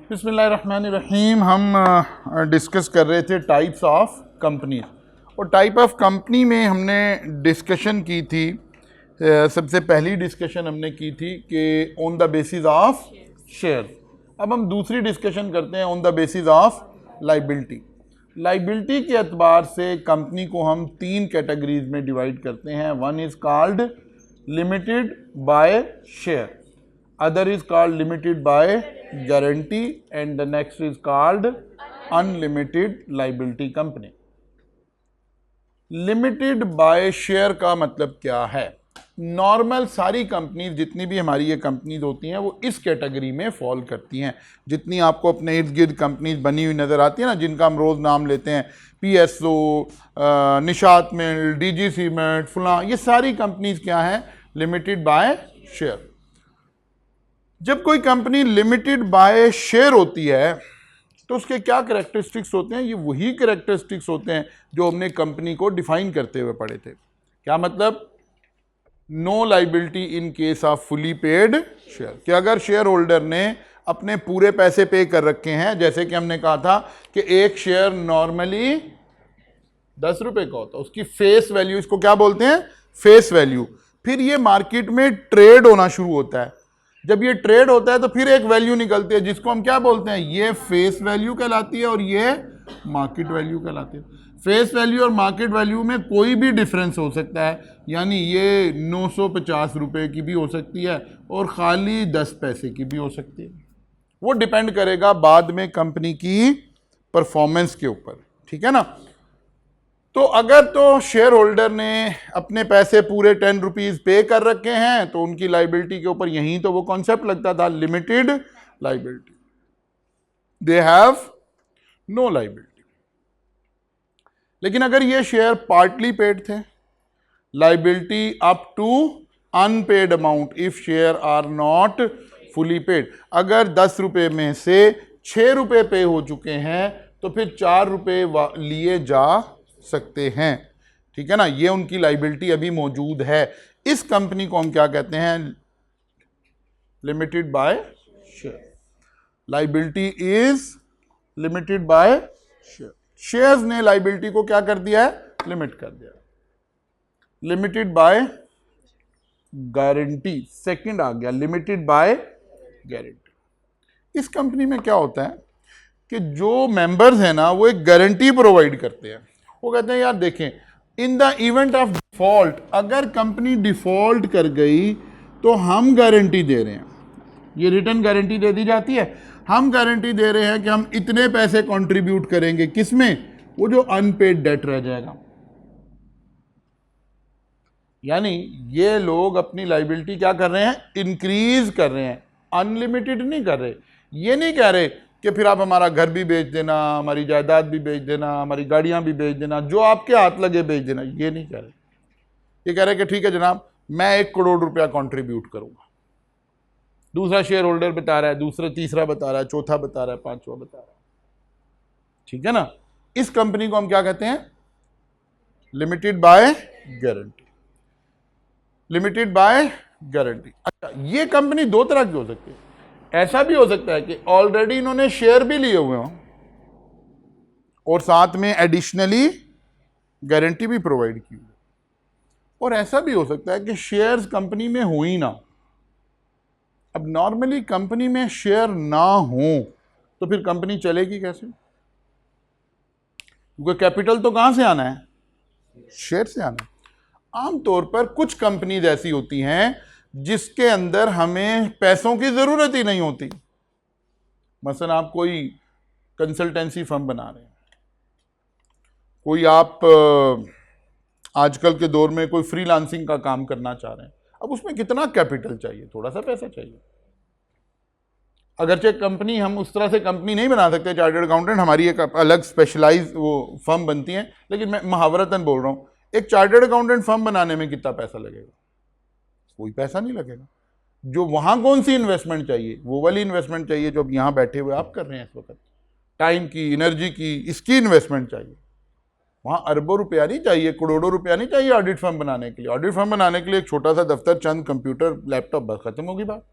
बिस्मिल्लाहिर्रहमानिर्रहीम। हम डिस्कस कर रहे थे टाइप्स ऑफ कंपनीज, और टाइप ऑफ कंपनी में हमने डिस्कशन की थी, सबसे पहली डिस्कशन हमने की थी कि on the basis of share. अब हम दूसरी डिस्कशन करते हैं on the basis of liability. Liability के एतबार से कंपनी को हम तीन कैटेगरीज में डिवाइड करते हैं। One is called limited by share, other is called limited by guarantee, and the next is called unlimited liability company. Limited by share का मतलब क्या है? नॉर्मल सारी कंपनीज, जितनी भी हमारी ये कंपनीज होती हैं, वो इस कैटेगरी में फॉल करती हैं। जितनी आपको अपने इर्द गिर्द कंपनीज बनी हुई नज़र आती है ना, जिनका हम रोज़ नाम लेते हैं, PSO, निशात मिल, DG सीमेंट, फलां, ये सारी कंपनीज क्या हैं? Limited by share. जब कोई कंपनी लिमिटेड बाय शेयर होती है तो उसके क्या कैरेक्टरिस्टिक्स होते हैं? ये वही कैरेक्टरिस्टिक्स होते हैं जो हमने कंपनी को डिफाइन करते हुए पढ़े थे। क्या मतलब? No liability in case of fully paid share, कि अगर शेयर होल्डर ने अपने पूरे पैसे पे कर रखे हैं, जैसे कि हमने कहा था कि एक शेयर नॉर्मली 10 रुपए का होता है, उसकी फेस वैल्यू, इसको क्या बोलते हैं? Face value. फिर ये मार्केट में ट्रेड होना शुरू होता है। जब ये ट्रेड होता है तो फिर एक वैल्यू निकलती है जिसको हम क्या बोलते हैं? ये फेस वैल्यू कहलाती है और ये मार्केट वैल्यू कहलाती है। फेस वैल्यू और मार्केट वैल्यू में कोई भी डिफरेंस हो सकता है, यानी ये 950 रुपए की भी हो सकती है और खाली 10 पैसे की भी हो सकती है। वो डिपेंड करेगा बाद में कंपनी की परफॉर्मेंस के ऊपर, ठीक है ना। तो अगर तो शेयर होल्डर ने अपने पैसे पूरे 10 रुपीज़ पे कर रखे हैं तो उनकी लाइबिलिटी के ऊपर यहीं तो वो कॉन्सेप्ट लगता था, limited liability, they have no liability. लेकिन अगर ये शेयर पार्टली पेड थे, liability up to unpaid amount if share are not fully paid. अगर 10 रुपए में से 6 रुपए पे हो चुके हैं तो फिर 4 रुपए लिए जा सकते हैं, ठीक है ना। ये उनकी लाइबिलिटी अभी मौजूद है। इस कंपनी को हम क्या कहते हैं? Limited by share. Liability is limited by share. Shares ने लाइबिलिटी को क्या कर दिया है? लिमिट कर दिया। लिमिटेड बाय गारंटी, सेकंड आ गया लिमिटेड बाय गारंटी। इस कंपनी में क्या होता है कि जो मेंबर्स हैं ना, वो एक गारंटी प्रोवाइड करते हैं। वो कहते हैं यार देखें, in the event of default, अगर कंपनी डिफॉल्ट कर गई तो हम गारंटी दे रहे हैं, ये रिटर्न गारंटी दे दी जाती है, हम गारंटी दे रहे हैं कि हम इतने पैसे कंट्रीब्यूट करेंगे। किसमें? वो जो अनपेड डेट रह जाएगा। यानी ये लोग अपनी लाइबिलिटी क्या कर रहे हैं? इंक्रीज कर रहे हैं, अनलिमिटेड नहीं कर रहे। ये नहीं कह रहे कि फिर आप हमारा घर भी बेच देना, हमारी जायदाद भी बेच देना, हमारी गाड़ियां भी बेच देना, जो आपके हाथ लगे बेच देना, ये नहीं कह रहे। ये कह रहे कि ठीक है जनाब, मैं 1 करोड़ रुपया कंट्रीब्यूट करूंगा। दूसरा शेयर होल्डर बता रहा है, दूसरा तीसरा बता रहा है, चौथा बता रहा है, पांचवा बता रहा है, ठीक है ना। इस कंपनी को हम क्या कहते हैं? Limited by guarantee. Limited by guarantee. अच्छा, ये कंपनी दो तरह की हो सकती है। ऐसा भी हो सकता है कि ऑलरेडी इन्होंने शेयर भी लिए हुए हों और साथ में एडिशनली गारंटी भी प्रोवाइड की हुई, और ऐसा भी हो सकता है कि शेयर्स कंपनी में हो ही ना। अब नॉर्मली कंपनी में शेयर ना हो तो फिर कंपनी चलेगी कैसे? क्योंकि कैपिटल तो कहां से आना है? शेयर से आना है। आमतौर पर कुछ कंपनीज ऐसी होती हैं जिसके अंदर हमें पैसों की ज़रूरत ही नहीं होती। मसलन आप कोई कंसल्टेंसी फर्म बना रहे हैं, कोई आप आजकल के दौर में कोई फ्रीलांसिंग का काम करना चाह रहे हैं। अब उसमें कितना कैपिटल चाहिए? थोड़ा सा पैसा चाहिए। अगरचे कंपनी, हम उस तरह से कंपनी नहीं बना सकते, चार्टर्ड अकाउंटेंट हमारी एक अलग स्पेशलाइज वो फर्म बनती है, लेकिन मैं महावरतन बोल रहा हूँ, एक चार्टर्ड अकाउंटेंट फर्म बनाने में कितना पैसा लगेगा? कोई पैसा नहीं लगेगा। जो वहां कौन सी इन्वेस्टमेंट चाहिए? वो वाली इन्वेस्टमेंट चाहिए जो अब यहां बैठे हुए आप कर रहे हैं इस वक्त। टाइम की, एनर्जी की, इसकी इन्वेस्टमेंट चाहिए। वहां अरबों रुपया नहीं चाहिए, करोड़ों रुपया नहीं चाहिए ऑडिट फर्म बनाने के लिए। ऑडिट फर्म बनाने के लिए एक छोटा सा दफ्तर, चंद कंप्यूटर, लैपटॉप, बस खत्म होगी बात।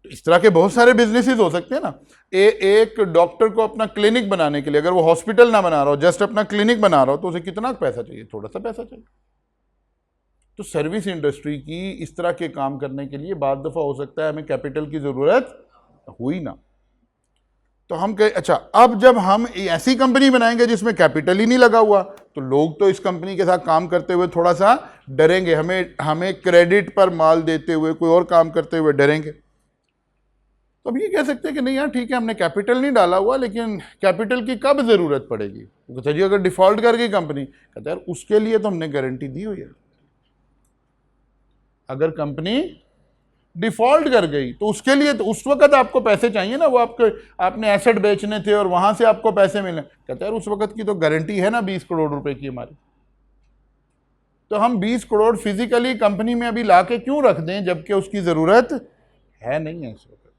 तो इस तरह के बहुत सारे बिजनेसेस हो सकते हैं ना। एक डॉक्टर को अपना क्लिनिक बनाने के लिए, अगर वो हॉस्पिटल ना बना रहा हो, जस्ट अपना क्लिनिक बना रहा हो, तो उसे कितना पैसा चाहिए? थोड़ा सा पैसा चाहिए। तो सर्विस इंडस्ट्री की इस तरह के काम करने के लिए बाद दफा हो सकता है हमें कैपिटल की जरूरत हुई ना। तो हम कहे अच्छा, अब जब हम ऐसी कंपनी बनाएंगे जिसमें कैपिटल ही नहीं लगा हुआ, तो लोग तो इस कंपनी के साथ काम करते हुए थोड़ा सा डरेंगे, हमें क्रेडिट पर माल देते हुए, कोई और काम करते हुए डरेंगे। तो अब ये कह सकते हैं कि नहीं यार ठीक है, हमने कैपिटल नहीं डाला हुआ, लेकिन कैपिटल की कब जरूरत पड़ेगी? तो कहते जी अगर डिफॉल्ट कर गई कंपनी, कहते यार उसके लिए तो हमने गारंटी दी हुई है। अगर कंपनी डिफॉल्ट कर गई तो उसके लिए तो उस वक्त आपको पैसे चाहिए ना, वो आपने एसेट बेचने थे और वहां से आपको पैसे मिले। कहते हैं उस वक्त की तो गारंटी है ना 20 करोड़ रुपए की हमारी, तो हम 20 करोड़ फिजिकली कंपनी में अभी लाके क्यों रख दें जबकि उसकी जरूरत है नहीं है इस वक्त।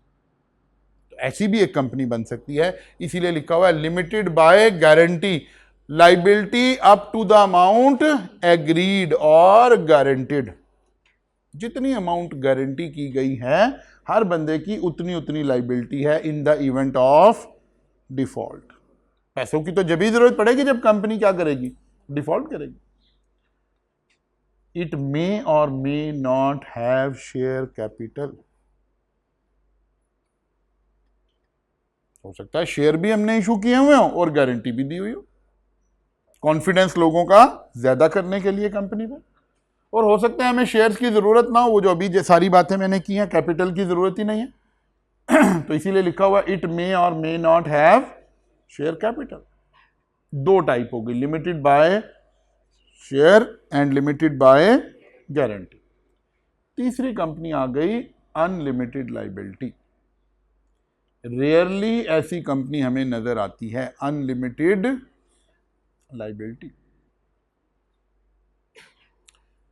तो ऐसी भी एक कंपनी बन सकती है, इसीलिए लिखा हुआ है limited by guarantee, liability up to the amount agreed और गारंटेड। जितनी अमाउंट गारंटी की गई है हर बंदे की उतनी उतनी लाइबिलिटी है in the event of default. पैसों की तो जब भी जरूरत पड़ेगी जब कंपनी क्या करेगी? डिफॉल्ट करेगी। इट मे और मे नॉट हैव शेयर कैपिटल। हो सकता है शेयर भी हमने इशू किए हुए हो और गारंटी भी दी हुई हो, कॉन्फिडेंस लोगों का ज्यादा करने के लिए कंपनी में। और हो सकता है हमें शेयर्स की जरूरत ना हो, वो जो अभी सारी बातें मैंने की हैं कैपिटल की जरूरत ही नहीं है। तो इसीलिए लिखा हुआ इट मे और मे नॉट हैव शेयर कैपिटल। दो टाइप हो गई, limited by share and limited by guarantee. तीसरी कंपनी आ गई अनलिमिटेड लाइबिलिटी। रेयरली ऐसी कंपनी हमें नजर आती है, अनलिमिटेड लाइबिलिटी।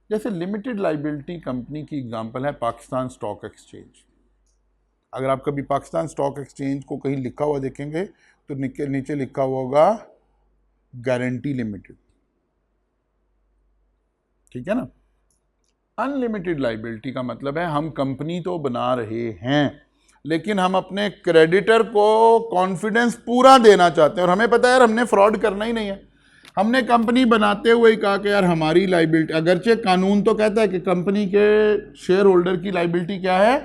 जैसे लिमिटेड लाइबिलिटी कंपनी की एग्जांपल है पाकिस्तान स्टॉक एक्सचेंज। अगर आप कभी पाकिस्तान स्टॉक एक्सचेंज को कहीं लिखा हुआ देखेंगे तो नीचे लिखा हुआ होगा गारंटी लिमिटेड, ठीक है ना। अनलिमिटेड लाइबिलिटी का मतलब है हम कंपनी तो बना रहे हैं लेकिन हम अपने क्रेडिटर को कॉन्फिडेंस पूरा देना चाहते हैं, और हमें पता है यार हमने फ्रॉड करना ही नहीं है। हमने कंपनी बनाते हुए ही कहा कि यार हमारी लाइबिलिटी, अगरचे कानून तो कहता है कि कंपनी के शेयर होल्डर की लाइबिलिटी क्या है?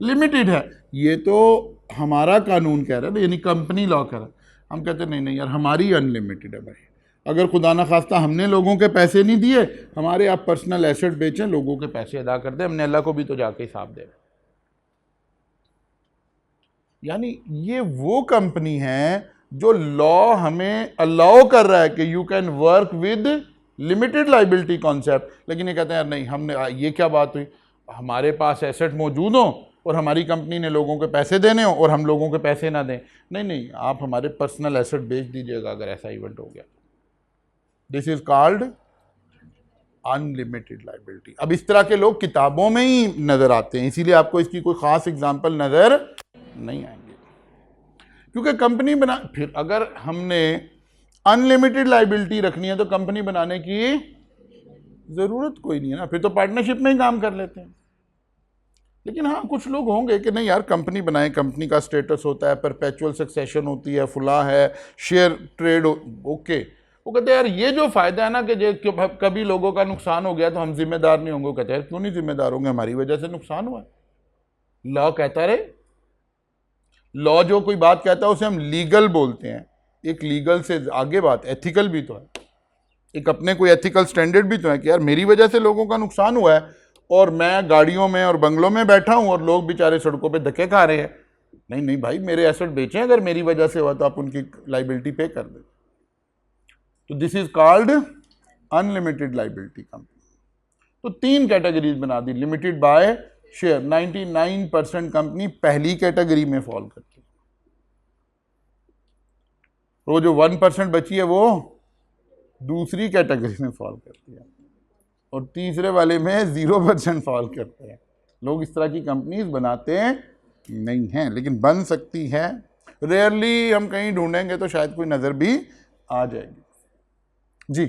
लिमिटेड है। ये तो हमारा कानून कह रहा है, यानी कंपनी लॉ कह रहा है। हम कहते हैं नहीं नहीं यार हमारी अनलिमिटेड है भाई। अगर खुदा ना खास्ता हमने लोगों के पैसे नहीं दिए, हमारे आप पर्सनल एसेट बेचें, लोगों के पैसे अदा कर दें, हमने अल्लाह को भी तो जाके हिसाब दे। यानी ये वो कंपनी है जो लॉ हमें अलाउ कर रहा है कि you can work with limited liability concept, लेकिन ये कहते हैं यार नहीं, हमने ये क्या बात हुई, हमारे पास एसेट मौजूद हो और हमारी कंपनी ने लोगों के पैसे देने हो और हम लोगों के पैसे ना दें। नहीं नहीं, आप हमारे पर्सनल एसेट बेच दीजिएगा अगर ऐसा इवेंट हो गया। This is called unlimited liability. अब इस तरह के लोग किताबों में ही नजर आते हैं, इसीलिए आपको इसकी कोई खास एग्जांपल नजर नहीं आएंगे, क्योंकि कंपनी बना, फिर अगर हमने अनलिमिटेड लाइबिलिटी रखनी है तो कंपनी बनाने की जरूरत कोई नहीं है ना, फिर तो पार्टनरशिप में ही काम कर लेते हैं। लेकिन हाँ कुछ लोग होंगे कि नहीं यार कंपनी बनाए, कंपनी का स्टेटस होता है, परपेचुअल सक्सेशन होती है, फुला है, शेयर ट्रेड ओके। वो कहते हैं यार ये जो फायदा है ना कि कभी लोगों का नुकसान हो गया तो हम जिम्मेदार नहीं होंगे। वो कहते हैं क्यों नहीं जिम्मेदार होंगे, हमारी वजह से नुकसान हुआ। लॉ कहता है, लॉ जो कोई बात कहता है उसे हम लीगल बोलते हैं। एक लीगल से आगे बात एथिकल भी तो है, एक अपने कोई एथिकल स्टैंडर्ड भी तो है कि यार मेरी वजह से लोगों का नुकसान हुआ है और मैं गाड़ियों में और बंगलों में बैठा हूं और लोग बेचारे सड़कों पे धक्के खा रहे हैं। नहीं नहीं भाई, मेरे एसेट बेचें, अगर मेरी वजह से हुआ तो आप उनकी लाइबिलिटी पे कर दें। तो this is called unlimited liability company. तो तीन कैटेगरीज बना दी, लिमिटेड बाय शेयर। 99% कंपनी पहली कैटेगरी में फॉल करती है, वो जो 1% बची है वो दूसरी कैटेगरी में फॉल करती है, और तीसरे वाले में 0% फॉल करते हैं। लोग इस तरह की कंपनीज बनाते नहीं हैं, लेकिन बन सकती है। रेयरली हम कहीं ढूंढेंगे तो शायद कोई नजर भी आ जाएगी। जी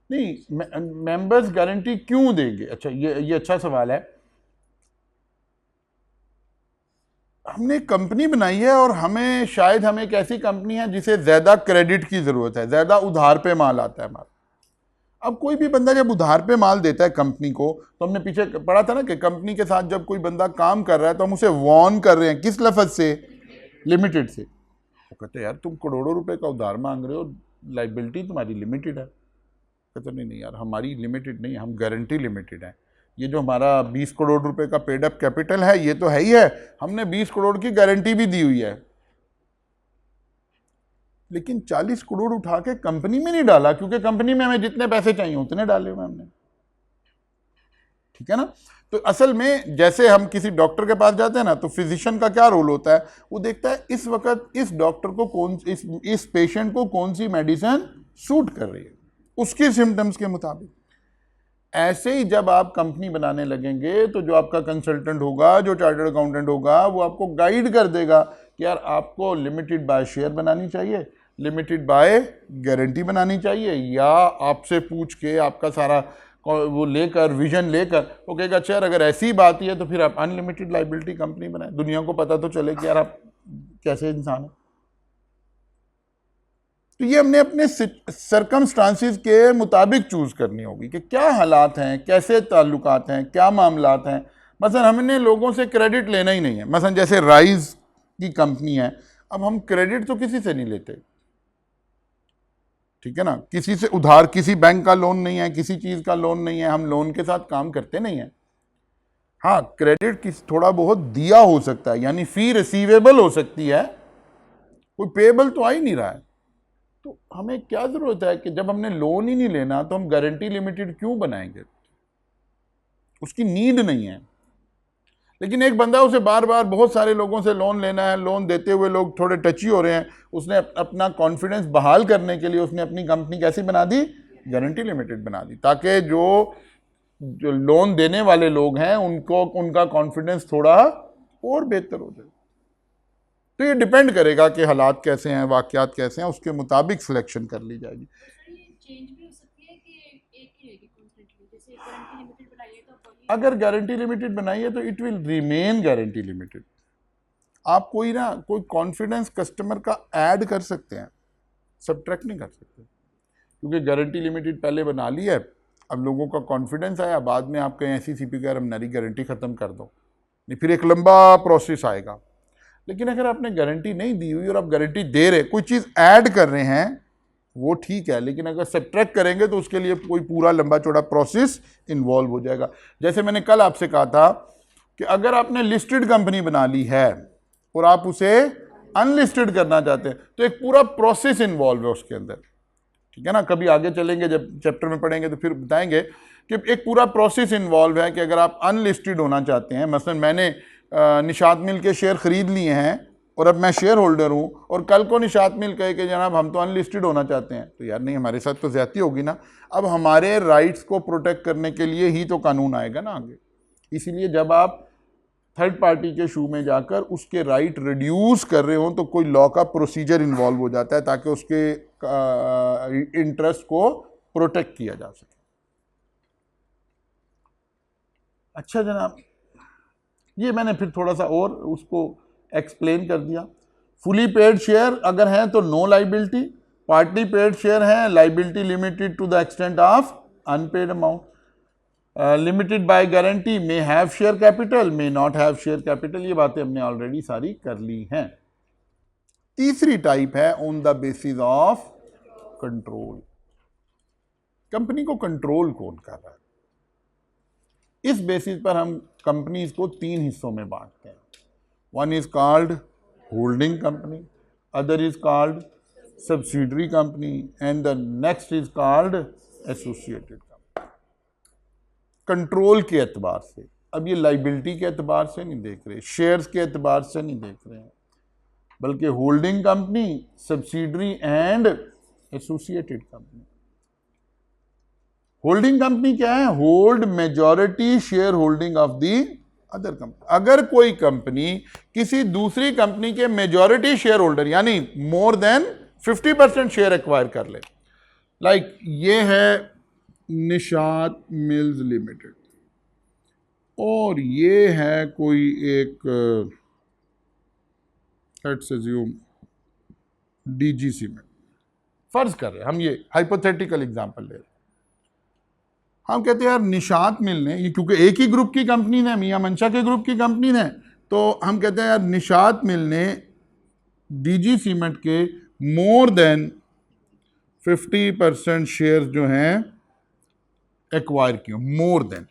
नहीं, मेंबर्स गारंटी क्यों देंगे? अच्छा, ये अच्छा सवाल है। हमने कंपनी बनाई है और हम एक ऐसी कंपनी है जिसे ज्यादा क्रेडिट की जरूरत है, ज्यादा उधार पे माल आता है हमारा। अब कोई भी बंदा जब उधार पे माल देता है कंपनी को, तो हमने पीछे पढ़ा था ना कि कंपनी के साथ जब कोई बंदा काम कर रहा है तो हम उसे वॉर्न कर रहे हैं, किस लफ्ज से? लिमिटेड से। वो कहते हैं यार तुम करोड़ों रुपए का उधार मांग रहे हो, लाइबिलिटी तुम्हारी लिमिटेड है। कहते नहीं नहीं यार, हमारी लिमिटेड नहीं, हम गारंटी लिमिटेड है। ये जो हमारा 20 करोड़ रुपए का पेड अप कैपिटल है ये तो है ही है, हमने 20 करोड़ की गारंटी भी दी हुई है, लेकिन 40 करोड़ उठा के कंपनी में नहीं डाला, क्योंकि कंपनी में हमें जितने पैसे चाहिए उतने डाले हुए हमने। ठीक है ना? तो असल में जैसे हम किसी डॉक्टर के पास जाते हैं ना, तो फिजिशियन का क्या रोल होता है? वो देखता है इस वक्त इस डॉक्टर को इस पेशेंट को कौन सी मेडिसिन सूट कर रही है, उसके सिम्टम्स के मुताबिक। ऐसे ही जब आप कंपनी बनाने लगेंगे तो जो आपका कंसल्टेंट होगा, जो चार्टर्ड अकाउंटेंट होगा, वो आपको गाइड कर देगा कि यार आपको लिमिटेड बाय शेयर बनानी चाहिए, लिमिटेड बाय गारंटी बनानी चाहिए, या आपसे पूछ के आपका सारा वो लेकर विजन लेकर वो कहेगा अच्छा यार अगर ऐसी बात ही है तो फिर आप अनलिमिटेड लाइबिलिटी कंपनी बनाए, दुनिया को पता तो चले कि यार आप कैसे इंसान हैं। तो ये हमने अपने सरकमस्टांसिस के मुताबिक चूज करनी होगी कि क्या हालात हैं, कैसे ताल्लुकात हैं, क्या मामलात हैं। मसलन हमने लोगों से क्रेडिट लेना ही नहीं है। मसलन जैसे राइज की कंपनी है, अब हम क्रेडिट तो किसी से नहीं लेते, ठीक है ना? किसी से उधार, किसी बैंक का लोन नहीं है, किसी चीज का लोन नहीं है, हम लोन के साथ काम करते नहीं है। हाँ, क्रेडिट किस थोड़ा बहुत दिया हो सकता है, यानी फी रिसीवेबल हो सकती है, कोई पेएबल तो आ ही नहीं रहा है। तो हमें क्या जरूरत है कि जब हमने लोन ही नहीं लेना तो हम गारंटी लिमिटेड क्यों बनाएंगे? उसकी नीड नहीं है। लेकिन एक बंदा उसे बार बार बहुत सारे लोगों से लोन लेना है, लोन देते हुए लोग थोड़े टची हो रहे हैं, उसने अपना कॉन्फिडेंस बहाल करने के लिए उसने अपनी कंपनी कैसी बना दी? गारंटी लिमिटेड बना दी, ताकि जो लोन देने वाले लोग हैं उनको उनका कॉन्फिडेंस थोड़ा और बेहतर हो जाए। तो ये डिपेंड करेगा कि हालात कैसे हैं, वाकयात कैसे हैं, उसके मुताबिक सिलेक्शन कर ली जाएगी। अगर गारंटी लिमिटेड बनाई है तो it will remain guarantee limited. आप कोई कॉन्फिडेंस कस्टमर का ऐड कर सकते हैं, सबट्रैक्ट नहीं कर सकते, क्योंकि गारंटी लिमिटेड पहले बना ली है, अब लोगों का कॉन्फिडेंस आया, बाद में आप कहें ऐसी सीपी का हमारी गारंटी खत्म कर दो, नहीं फिर एक लंबा प्रोसेस आएगा। लेकिन अगर आपने गारंटी नहीं दी हुई और आप गारंटी दे रहे, कोई चीज़ ऐड कर रहे हैं, वो ठीक है, लेकिन अगर सबट्रैक्ट करेंगे तो उसके लिए कोई पूरा लंबा चौड़ा प्रोसेस इन्वॉल्व हो जाएगा। जैसे मैंने कल आपसे कहा था कि अगर आपने लिस्टेड कंपनी बना ली है और आप उसे अनलिस्टेड करना चाहते हैं तो एक पूरा प्रोसेस इन्वॉल्व है उसके अंदर, ठीक है ना? कभी आगे चलेंगे, जब चैप्टर में पढ़ेंगे तो फिर बताएंगे कि एक पूरा प्रोसेस इन्वॉल्व है कि अगर आप अनलिस्टेड होना चाहते हैं, मसलन मैंने निशात मिल के शेयर खरीद लिए हैं और अब मैं शेयर होल्डर हूं, और कल को निशात मिल कहे कि जनाब हम तो अनलिस्टेड होना चाहते हैं, तो यार नहीं, हमारे साथ तो ज्यादती होगी ना। अब हमारे राइट्स को प्रोटेक्ट करने के लिए ही तो कानून आएगा ना आगे। इसीलिए जब आप थर्ड पार्टी के शू में जाकर उसके राइट रिड्यूस कर रहे हो तो कोई लॉ का प्रोसीजर इन्वॉल्व हो जाता है ताकि उसके इंटरेस्ट को प्रोटेक्ट किया जा सके। अच्छा जनाब, ये मैंने फिर थोड़ा सा और उसको एक्सप्लेन कर दिया। फुली पेड शेयर अगर हैं तो no liability, partly paid share हैं liability limited to the extent of unpaid amount, limited by guarantee may have share capital, may not have share capital. ये बातें हमने ऑलरेडी सारी कर ली हैं। तीसरी टाइप है on the basis of control. Company को कंट्रोल कौन कर रहा है? इस बेसिस पर हम कंपनीज को 3 हिस्सों में बांटते हैं। One is called holding company, other is called subsidiary company, and the next is called associated company. Control के एतबार से, अब ये लाइबिलिटी के एतबार से नहीं देख रहे, शेयर्स के एतबार से नहीं देख रहे हैं, बल्कि holding company, subsidiary and associated company. Holding company क्या है? Hold majority share holding of the other company. अगर कोई कंपनी किसी दूसरी कंपनी के मेजॉरिटी शेयर होल्डर यानी मोर देन 50% शेयर एक्वायर कर ले, लाइक ये है निशात मिल्स लिमिटेड, और ये है कोई एक लेट्स अज्यूम डीजी सीमेंट, फर्ज कर रहे हैं हम, ये हाइपोथेटिकल एग्जांपल ले रहे हैं। हम कहते हैं यार निशात मिल ने, ये क्योंकि एक ही ग्रुप की कंपनी है, मियां मंशा के ग्रुप की कंपनी है, तो हम कहते हैं यार निशात मिल ने डीजी सीमेंट के मोर देन 50% शेयर जो हैं एक्वायर किए, मोर देन,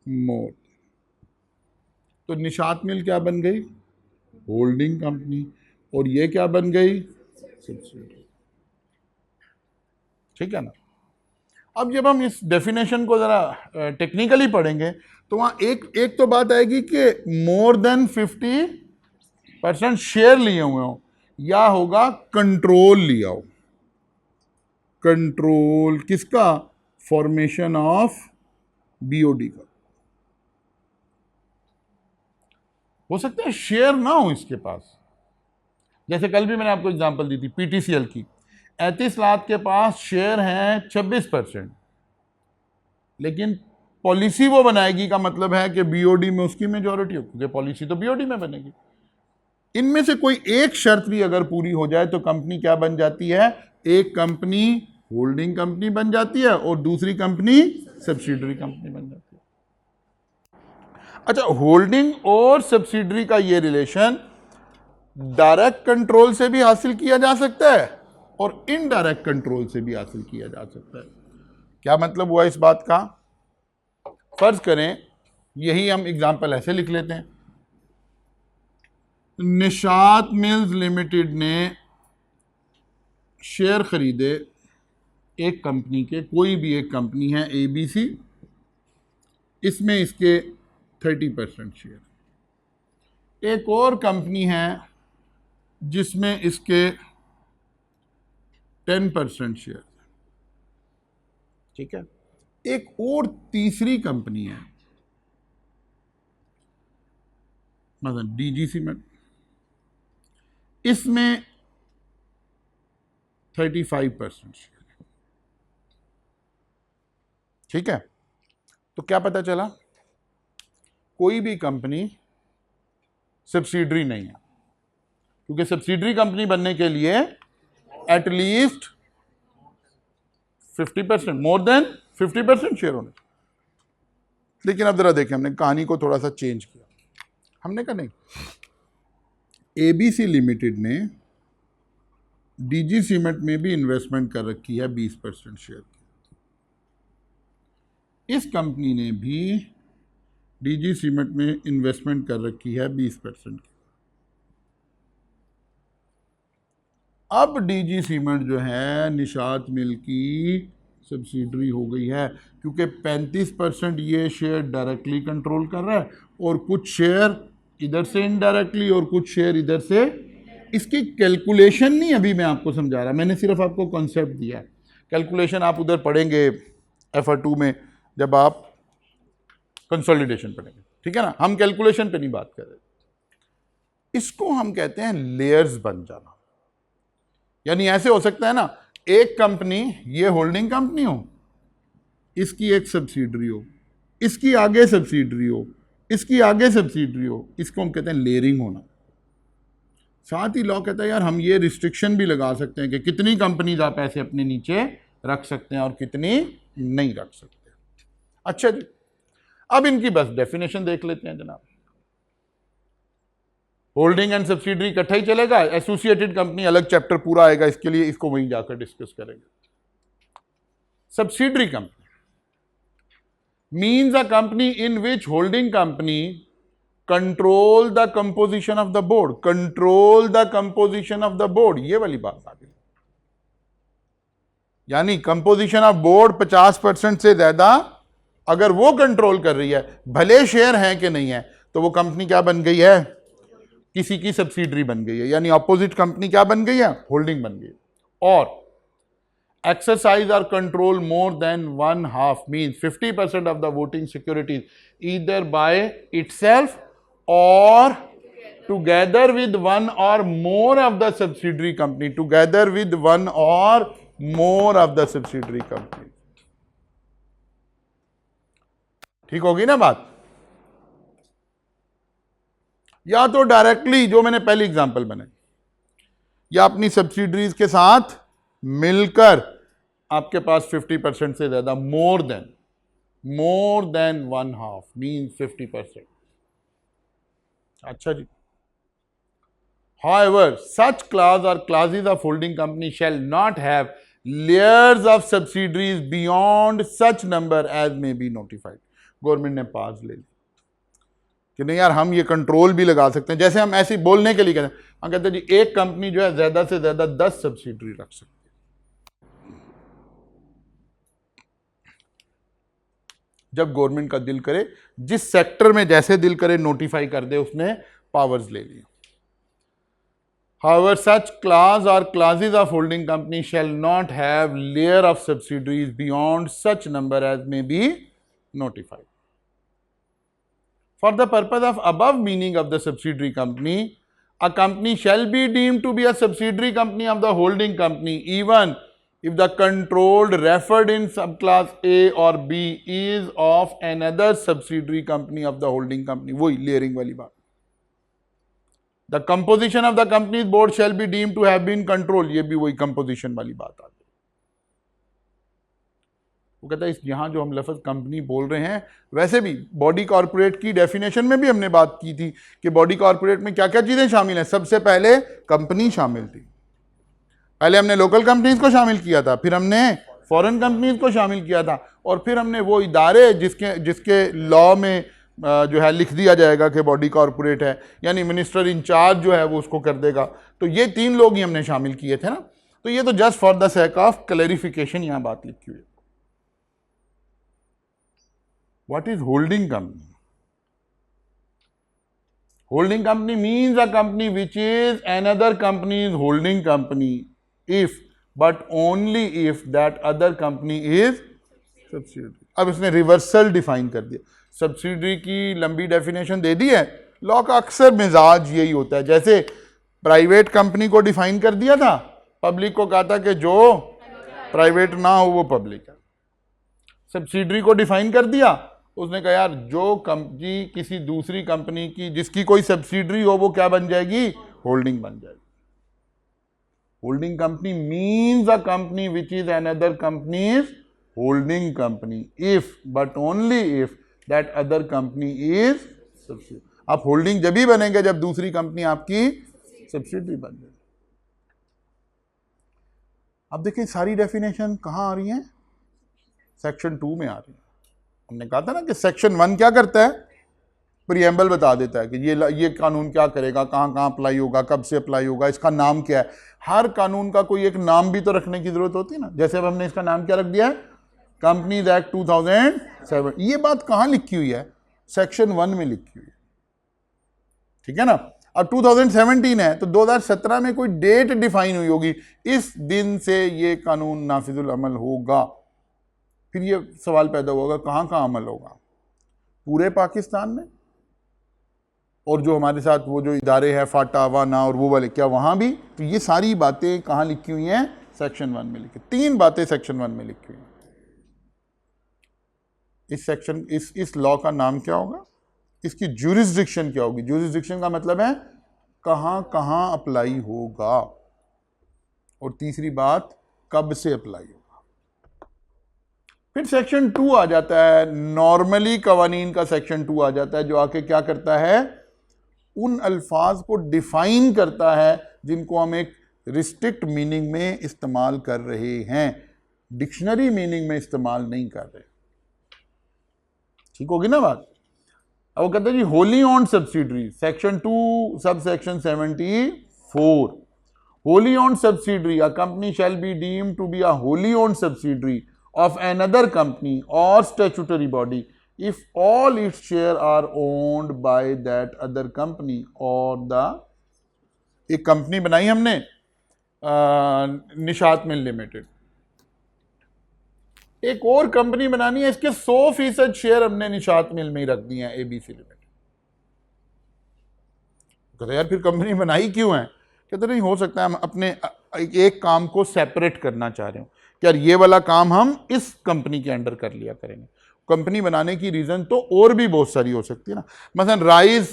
मोर, तो निशात मिल क्या बन गई? होल्डिंग कंपनी, और ये क्या बन गई? सब्सिडियरी। ठीक है ना। अब जब हम इस डेफिनेशन को ज़रा टेक्निकली पढ़ेंगे तो वहाँ एक तो बात आएगी कि मोर देन 50% शेयर लिए हुए हो, या होगा कंट्रोल लिया हो। कंट्रोल किसका? फॉर्मेशन ऑफ बीओडी का। हो सकता है शेयर ना हो इसके पास, जैसे कल भी मैंने आपको एग्जांपल दी थी पीटीसीएल की, 35 लाख के पास शेयर हैं 26%, लेकिन पॉलिसी वो बनाएगी का मतलब है कि बीओडी में उसकी मेजॉरिटी हो, क्योंकि पॉलिसी तो बीओडी में बनेगी। इनमें से कोई एक शर्त भी अगर पूरी हो जाए तो कंपनी क्या बन जाती है? एक कंपनी होल्डिंग कंपनी बन जाती है और दूसरी कंपनी सब्सिडरी कंपनी बन जाती है। अच्छा, होल्डिंग और सब्सिडरी का ये रिलेशन डायरेक्ट कंट्रोल से भी हासिल किया जा सकता है और इनडायरेक्ट कंट्रोल से भी हासिल किया जा सकता है। क्या मतलब हुआ इस बात का? फर्ज करें, यही हम एग्जांपल ऐसे लिख लेते हैं, निशात मिल्स लिमिटेड ने शेयर खरीदे एक कंपनी के, कोई भी एक कंपनी है एबीसी, इसमें इसके 30% शेयर। एक और कंपनी है जिसमें इसके 10% शेयर। ठीक है। एक और तीसरी कंपनी है मतलब डीजी सीमेंट, इसमें 35% शेयर। ठीक है। तो क्या पता चला? कोई भी कंपनी सब्सिडरी नहीं है, क्योंकि सब्सिडरी कंपनी बनने के लिए एटलीस्ट 50%, मोर देन 50% शेयर होने। लेकिन अब जरा देखें, हमने कहानी को थोड़ा सा चेंज किया। हमने कहा नहीं, एबीसी लिमिटेड ने डीजी सीमेंट में भी इन्वेस्टमेंट कर रखी है 20% शेयर की। इस कंपनी ने भी डीजी सीमेंट में इन्वेस्टमेंट कर रखी है 20% की। अब डीजी सीमेंट जो है निशात मिल की सब्सिडरी हो गई है, क्योंकि 35% ये शेयर डायरेक्टली कंट्रोल कर रहा है और कुछ शेयर इधर से इनडायरेक्टली और कुछ शेयर इधर से। इसकी कैलकुलेशन नहीं अभी मैं आपको समझा रहा, मैंने सिर्फ आपको कॉन्सेप्ट दिया है। कैलकुलेशन आप उधर पढ़ेंगे FR2 में जब आप कंसोलिडेशन पढ़ेंगे। ठीक है ना, हम कैलकुलेशन पे नहीं बात कर रहे। इसको हम कहते हैं लेयर्स बन जाना। यानी ऐसे हो सकता है ना, एक कंपनी ये होल्डिंग कंपनी हो, इसकी एक सब्सिडरी हो, इसकी आगे सब्सिडरी हो, इसकी आगे सब्सिडरी हो, इसको हम कहते हैं लेयरिंग होना। साथ ही लॉ कहता है यार हम ये रिस्ट्रिक्शन भी लगा सकते हैं कि कितनी कंपनीज आप ऐसे अपने नीचे रख सकते हैं और कितनी नहीं रख सकते। अच्छा जी, अब इनकी बस डेफिनेशन देख लेते हैं जनाब। होल्डिंग एंड सब्सिडरी इकट्ठा ही चलेगा, एसोसिएटेड कंपनी अलग चैप्टर पूरा आएगा, इसके लिए इसको वहीं जाकर डिस्कस करेंगे। Subsidiary company means a company in which holding company control the composition of the board, control the composition of the board, ये वाली बात आ गई। यानी कंपोजिशन ऑफ बोर्ड 50% से ज्यादा अगर वो कंट्रोल कर रही है, भले शेयर है कि नहीं है, तो वो कंपनी क्या बन गई है? किसी की सब्सिडरी बन गई है। यानी अपोजिट कंपनी क्या बन गई है? होल्डिंग बन गई। और exercise or control more than 1/2 means 50% of the voting securities either by itself or together with one or more of the subsidiary company, together with one or more of the subsidiary company. ठीक होगी ना बात? या तो directly जो मैंने पहली example बनाई, या अपनी सब्सिडरीज के साथ मिलकर आपके पास 50% से ज्यादा, मोर देन 1/2 मीन्स 50%। अच्छा जी। However, such clause or clauses of holding company shall not have layers of subsidiaries beyond such number as may be notified। Government ने पास ले ली कि नहीं यार, हम ये कंट्रोल भी लगा सकते हैं। जैसे हम ऐसे बोलने के लिए कहते हैं, हम कहते हैं जी एक कंपनी जो है ज्यादा से ज्यादा 10 सब्सिडरी रख सकती है। जब गवर्नमेंट का दिल करे, जिस सेक्टर में जैसे दिल करे नोटिफाई कर दे, उसने पावर्स ले लिया। However, such clause or clauses of holding company shall not have layer of subsidiaries beyond such number as may be notified. For the purpose of above meaning of the subsidiary company, a company shall be deemed to be a subsidiary company of the holding company even if the controlled referred in subclass A or B is of another subsidiary company of the holding company। वही layering वाली बात। The composition of the company's board shall be deemed to have been controlled। ये भी वही composition वाली बात आ गई। वो कहता है यहां जो हम लफ्ज कंपनी बोल रहे हैं, वैसे भी बॉडी कॉर्पोरेट की डेफिनेशन में भी हमने बात की थी कि बॉडी कॉर्पोरेट में क्या क्या चीजें शामिल हैं। सबसे पहले कंपनी शामिल थी। पहले हमने लोकल कंपनीज को शामिल किया था, फिर हमने फॉरेन कंपनीज को शामिल किया था, और फिर हमने वो इदारे जिसके लॉ में जो है लिख दिया जाएगा कि बॉडी कॉर्पोरेट है, यानी मिनिस्टर इंचार्ज जो है वो उसको कर देगा। तो ये 3 लोग ही हमने शामिल किए थे ना। तो ये तो just for the sake of clarification यहां बात लिखी हुई है। What is holding company? Holding company means a company which is another companies holding company if but only if that other company is subsidiary. अब इसने रिवर्सल डिफाइन कर दिया। Subsidiary की लंबी डेफिनेशन दे दी है। लॉ का अक्सर मिजाज यही होता है। जैसे प्राइवेट कंपनी को डिफाइन कर दिया था, पब्लिक को कहा था कि जो प्राइवेट ना हो वो पब्लिक है। सब्सिडरी को डिफाइन कर दिया, उसने कहा यार जो कंपनी किसी दूसरी कंपनी की जिसकी कोई सब्सिडरी हो वो क्या बन जाएगी? होल्डिंग बन जाएगी। Holding company means a company which is another companies holding company if but only if that other company is subsidiary. आप होल्डिंग जब ही बनेंगे जब दूसरी कंपनी आपकी सब्सिडरी बन जाए। अब देखिए सारी डेफिनेशन कहां आ रही है? सेक्शन 2 में आ रही है। हमने कहा था ना कि सेक्शन 1 क्या करता है? प्रीएम्बल बता देता है कि ये कानून क्या करेगा, कहां कहां अप्लाई होगा, कब से अप्लाई होगा, इसका नाम क्या है। हर कानून का कोई एक नाम भी तो रखने की जरूरत होती है ना। जैसे अब हमने इसका नाम क्या रख दिया है? Companies act 2007। ये बात कहां लिखी हुई है? सेक्शन 1 में लिखी हुई है। ठीक है ना। अब 2017 है तो 2017 में कोई डेट डिफाइन हुई होगी, इस दिन से ये कानून नाफिजुल अमल होगा। फिर ये सवाल पैदा होगा कहां कहां अमल होगा? पूरे पाकिस्तान में, और जो हमारे साथ वो जो इदारे हैं फाटा वाना और वो वाले, क्या वहां भी? तो ये सारी बातें कहां लिखी हुई हैं? सेक्शन 1 में लिखी। 3 बातें सेक्शन 1 में लिखी हुई हैं। इस सेक्शन इस लॉ का नाम क्या होगा? इसकी ज्यूरिसडिक्शन क्या होगी? ज्यूरिसडिक्शन का मतलब है कहां कहां अप्लाई होगा, और तीसरी बात कब से अप्लाई होगा। फिर सेक्शन 2 आ जाता है। नॉर्मली कवानीन का सेक्शन 2 आ जाता है, जो आके क्या करता है? उन अल्फाज को डिफाइन करता है जिनको हम एक रिस्ट्रिक्ट मीनिंग में इस्तेमाल कर रहे हैं, डिक्शनरी मीनिंग में इस्तेमाल नहीं कर रहे। ठीक होगी ना बात? अब वो कहते हैं जी wholly owned subsidiary, section 2 sub section 74। Wholly owned subsidiary, a company shall be deemed to be a wholly owned subsidiary of another company or statutory body if all its share are owned by that other company or the। एक company बनाई हमने Nishat mill limited, एक और company बनानी है, इसके 100% share हमने निशात मिल में ही रख दिए हैं, एबीसी लिमिटेड। कहते यार फिर कंपनी बनाई क्यों है? कहते नहीं हो सकता है हम अपने एक काम को सेपरेट करना चाह रहे हो, यार ये वाला काम हम इस कंपनी के अंडर कर लिया करेंगे, कंपनी बनाने की रीज़न तो और भी बहुत सारी हो सकती है ना। मसलन राइज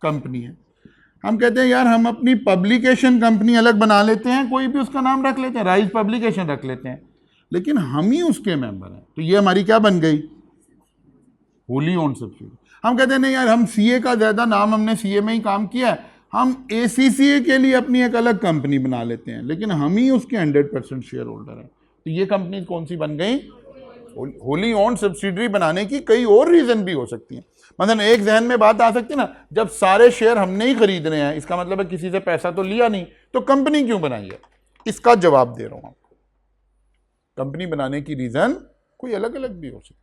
कंपनी है, हम कहते हैं यार हम अपनी पब्लिकेशन कंपनी अलग बना लेते हैं, कोई भी उसका नाम रख लेते हैं, राइज पब्लिकेशन रख लेते हैं, लेकिन हम ही उसके मेंबर हैं, तो ये हमारी क्या बन गई, होली ओन्ड सब्सिडियरी। हम कहते हैं नहीं यार हम सीए का ज़्यादा नाम, हमने सीए में ही काम किया है, हम एसीसीए के लिए अपनी एक अलग कंपनी बना लेते हैं, लेकिन हम ही उसके 100% शेयर होल्डर हैं, तो ये कंपनी कौन सी बन गई, होली ओन्ड सब्सिडियरी। बनाने की कई और रीज़न भी हो सकती हैं। मतलब एक जहन में बात आ सकती है ना, जब सारे शेयर हमने ही खरीदने हैं, इसका मतलब है किसी से पैसा तो लिया नहीं, तो कंपनी क्यों बनाई है। इसका जवाब दे रहा हूं आपको, कंपनी बनाने की रीज़न कोई अलग अलग भी हो सकती है।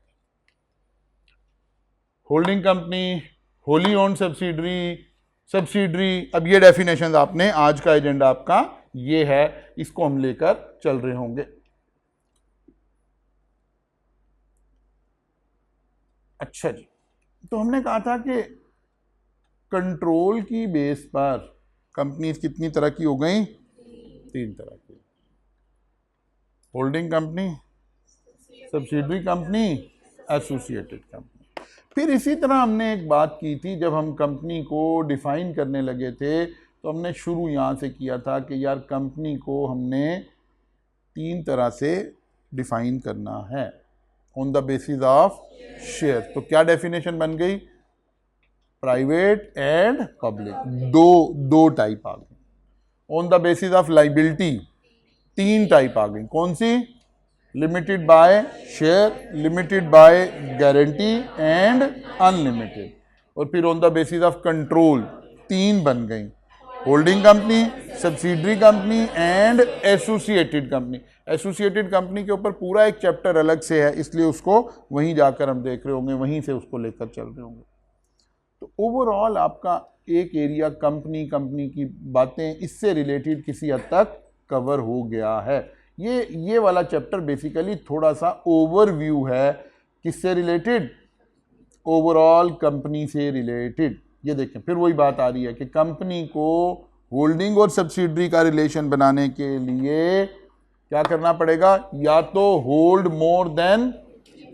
Holding company, wholly owned subsidiary, अब ये डेफिनेशन आपने, आज का एजेंडा आपका ये है, इसको हम लेकर चल रहे होंगे। अच्छा जी, तो हमने कहा था कि कंट्रोल की बेस पर कंपनीज कितनी तरह की हो गई, 3 तरह की, holding company, subsidiary company, associated company. फिर इसी तरह हमने एक बात की थी, जब हम कंपनी को डिफाइन करने लगे थे तो हमने शुरू यहाँ से किया था कि यार कंपनी को हमने 3 तरह से डिफाइन करना है, on the basis of share. तो क्या डेफिनेशन बन गई, प्राइवेट एंड पब्लिक, दो टाइप आ गई। On the basis of liability 3 type आ गई, कौन सी, limited by share, limited by guarantee and unlimited. और फिर on the basis of control 3 बन गई, holding company, subsidiary company and associated company. Associated company के ऊपर पूरा एक चैप्टर अलग से है, इसलिए उसको वहीं जाकर हम देख रहे होंगे, वहीं से उसको लेकर चल रहे होंगे। तो ओवरऑल आपका एक एरिया कंपनी की बातें इससे रिलेटेड किसी हद तक कवर हो गया है। ये वाला चैप्टर बेसिकली थोड़ा सा ओवरव्यू है, किससे रिलेटेड, ओवरऑल कंपनी से रिलेटेड। ये देखें फिर वही बात आ रही है कि कंपनी को होल्डिंग और सब्सिडियरी का रिलेशन बनाने के लिए क्या करना पड़ेगा, या तो hold more than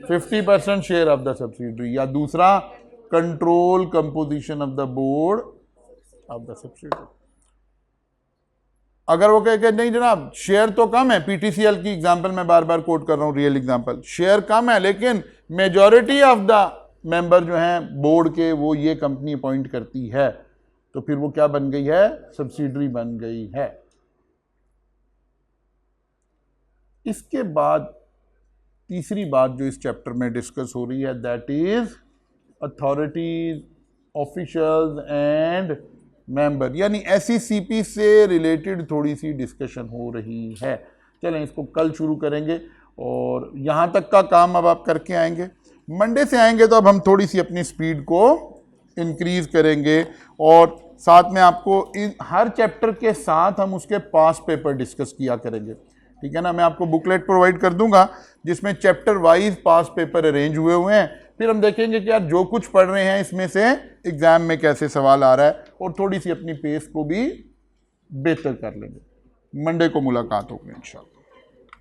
50% share of the subsidiary, या दूसरा control composition of the board of the subsidiary. अगर वो कहे कि नहीं जनाब शेयर तो कम है, पीटीसीएल की एग्जांपल मैं बार बार कोट कर रहा हूं, रियल एग्जांपल, शेयर कम है लेकिन मेजॉरिटी ऑफ द मेंबर जो हैं बोर्ड के वो ये कंपनी अपॉइंट करती है, तो फिर वो क्या बन गई है, सब्सिडियरी बन गई है। इसके बाद तीसरी बात जो इस चैप्टर में डिस्कस हो रही है, that is authorities, officials and member, यानी एसईसीपी से रिलेटेड थोड़ी सी डिस्कशन हो रही है। चलें इसको कल शुरू करेंगे, और यहाँ तक का काम अब आप करके आएंगे। मंडे से आएंगे तो अब हम थोड़ी सी अपनी स्पीड को इंक्रीज करेंगे, और साथ में आपको हर चैप्टर के साथ हम उसके पास पेपर डिस्कस किया करेंगे, ठीक है ना। मैं आपको बुकलेट प्रोवाइड कर दूंगा जिसमें चैप्टर वाइज पास पेपर अरेंज हुए हैं। फिर हम देखेंगे कि यार जो कुछ पढ़ रहे हैं इसमें से एग्जाम में कैसे सवाल आ रहा है, और थोड़ी सी अपनी पेस को भी बेहतर कर लेंगे। मंडे को मुलाकात होगी इंशाल्लाह।